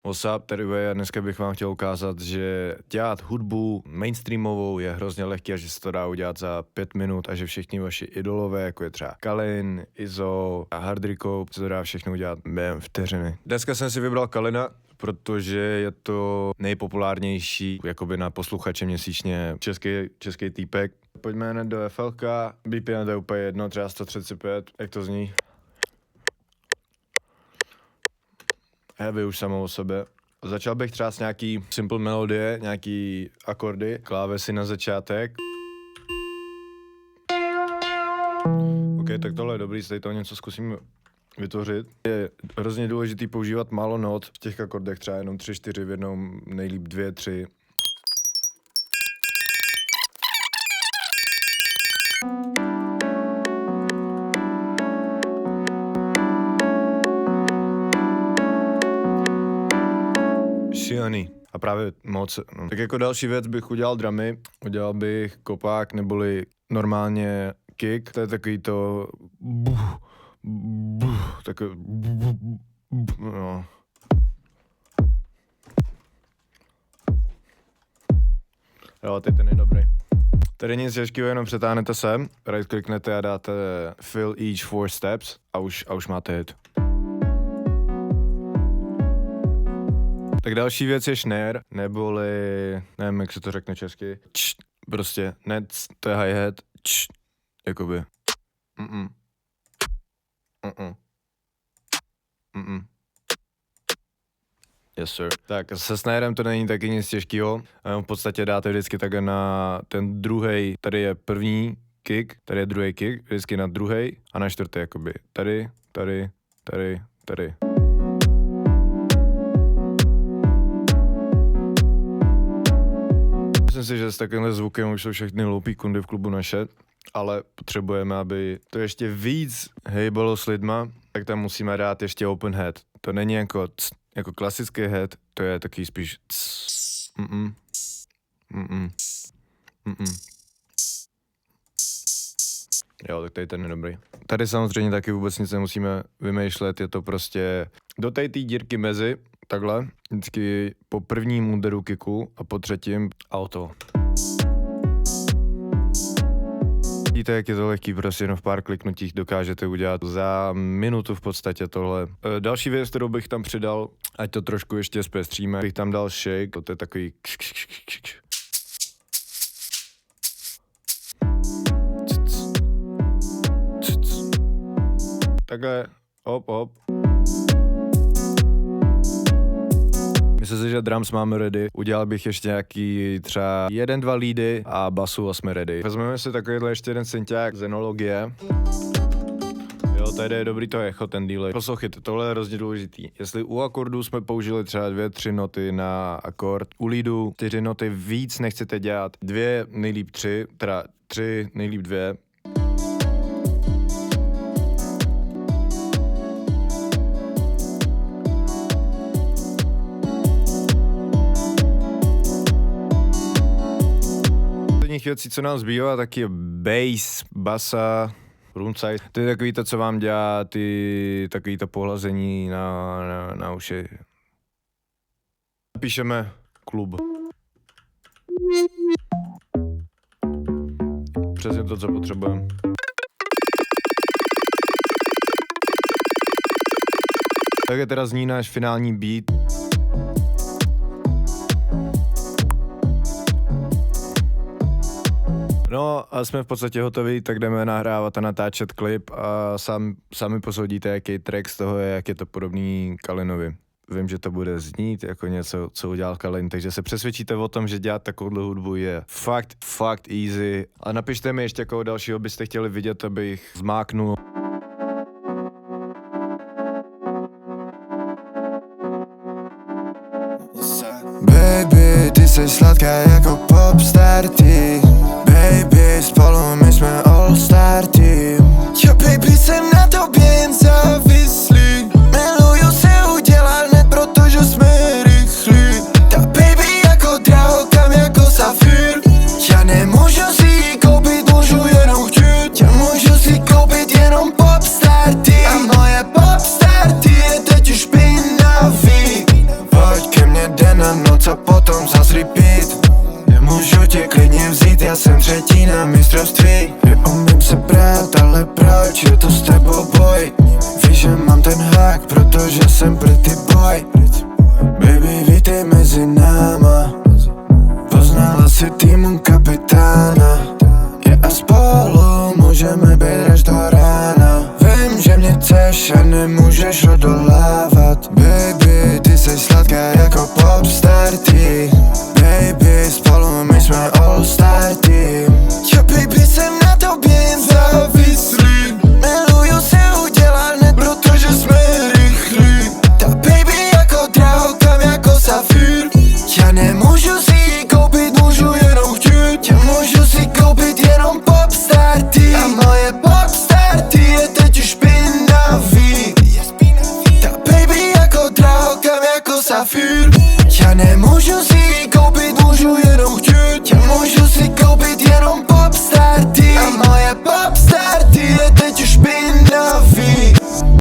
What's up, tady a dneska bych vám chtěl ukázat, že dělat hudbu mainstreamovou je hrozně lehké a že se to dá udělat za 5 minut a že všichni vaši idolové, jako je třeba Kalin, Izo a Hardriko, se to dá všechno udělat během vteřiny. Dneska jsem si vybral Kalina, protože je to nejpopulárnější jakoby na posluchače měsíčně český týpek. Pojďme hned do FLK, BPM to je úplně jedno, třeba 135, jak to zní. Heavy už samo o sebe. Začal bych třeba s nějaký simple melodie, nějaký akordy, klávesy na začátek. OK, tak tohle je dobrý, tady toho něco zkusím vytvořit. Je hrozně důležitý používat málo not v těch akordech, třeba jenom 3-4 v jednom, nejlíp 2-3. Šílený. A právě moc. No. Tak jako další věc bych udělal drumy, udělal bych kopák neboli normálně kick, to je takový to takový no. Jo, teď ten je dobrý. Tady nic těžkého, jenom přetáhnete sem, right kliknete a dáte fill each 4 steps a už máte hit. Tak další věc je snare, neboli, nevím, jak se to řekne česky, prostě, ne, to je hi-hat, jakoby. Yes sir. Tak se snarem to není taky nic těžkého, v podstatě dáte vždycky takhle na ten druhej, tady je první kick, tady je druhý kick, vždycky na druhej a na čtvrtý jakoby, tady. Myslím si, že s takovýmhle zvukem už jsou všechny loupí kundy v klubu naše, ale potřebujeme, aby to ještě víc hejbalo s lidma, tak tam musíme dát ještě open head. To není jako klasický head, to je takový spíš Jo, tak tady ten je dobrý. Tady samozřejmě taky vůbec nic nemusíme vymýšlet, je to prostě do té dírky mezi, takhle, vždycky po prvním úderu kicku a po třetím auto. Vidíte, jak je to lehký, prostě jenom v pár kliknutích dokážete udělat za minutu v podstatě tohle. Další věc, kterou bych tam přidal, ať to trošku ještě zpestříme, bych tam dal shake, to je takový takhle, hop. Myslím si, že drums máme ready. Udělal bych ještě nějaký třeba 1-2 leady a basu a jsme ready. Vezmeme si takovýhle ještě jeden synťák z Enologie. Jo, tady je dobrý to echo, ten delay. Poslouchejte, tohle je hrozně důležitý. Jestli u akordů jsme použili třeba 2-3 noty na akord, u leadu 4 noty víc nechcete dělat. 2, nejlíp 3, teda 3, nejlíp 2. Věcí, co nám zbývá, tak je bass, basa, roomside. To je takový to, co vám dělá takový to pohlazení na uši. Napíšeme klub. Přesně to, co potřebujeme. Tak je teda zní náš finální beat. No a jsme v podstatě hotoví, tak jdeme nahrávat a natáčet klip a sami posoudíte, jaký track z toho je, jak je to podobný Kalinovi. Vím, že to bude znít jako něco, co udělal Kalin, takže se přesvědčíte o tom, že dělat takovou hudbu je fakt easy. A napište mi ještě, jakou dalšího byste chtěli vidět, abych zmáknul. Baby, ty jsi sladká jako popstar ty. Baby, spolu my jsme all star team. Jo baby, jsem na tobě jen závislý. Miluju se udělat hned, protože jsme rychlí. Ta baby jako drahokam, jako safír. Já nemůžu si ji koupit, můžu jenom chtít. Já můžu si koupit jenom popstar ty. A moje popstar ty je teď už špinavý. Pojď noc a potom zas repeat. Nemůžu tě klidně vzít, já jsem třetí na mistrovství. Neumím se brát, ale proč je to s tebou boj? Víš, že mám ten hák, protože jsem pretty boy. Baby, vítej mezi náma. Poznala si týmu kapitána. A spolu můžeme být až do rána. Vím, že mě chceš a nemůžeš odolávat. Baby, ty jsi sladká jako popstar ty. Baby, spolu my jsme all star team. Jo baby, jsem na tobě jen závislý. Miluju se udělat hned, protože jsme rychlí. Ta baby jako drahokam, jako safír. Já nemůžu si ji koupit, můžu jenom chtít. Já můžu si koupit jenom popstar ty. A moje popstar ty je teď už špinavý. Ta baby jako drahokam, jako safír. Já nemůžu si ji koupit,